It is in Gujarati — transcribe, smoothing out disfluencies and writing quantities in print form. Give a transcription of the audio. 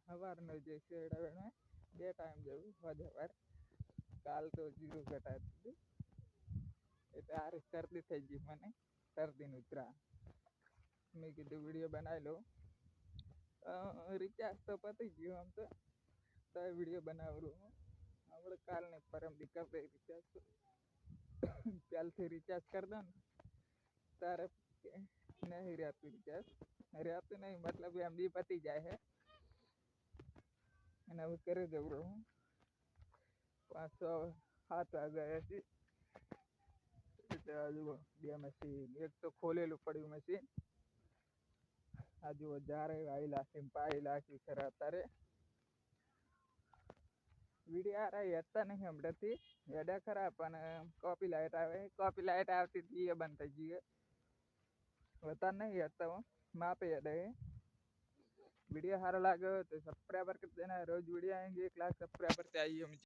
સવારનો જે શેડાવે બે ટાઈમ જેવું સવાર કાલ તો જીરું ઘટાતું હતું એટલે આ શરદી થઈ ગઈ મને શરદીનું ઉતરા મેં કીધું વિડીયો બનાવી લો રિચાર્જ તો પતી ગયું આમ તો વિડીયો બનાવરું આપણે કાલ ને પરમ દી કરી દે રિચાર્જ કાલથી રિચાર્જ કરી દો ને તારે નહીં રહેતું રિચાર્જ રહેતું નહીં મતલબ એમબી પતી જાય છે અને હવે કરી દઉં હું 5-7 વાગ્યા છે એટલે હજુ બે મશીન એક તો ખોલેલું પડ્યું મશીન હજુ જ્યારે આવી લાખી પાઈ લાખી ખરા અત્યારે વિડીયો આ હેડતા નહીં હમણાંથી હેડ્યા ખરા પણ કોપી લાઇટ આવતી હતી એ બંધ થઈ ગઈ વધારે નહીં હેડતા હું માપે હેડે वीडियो सारा लगे तो सब्सक्राइबर कर देना रोज वीडियो आएंगे 1 लाख सब्सक्राइबर चाहिए मुझे।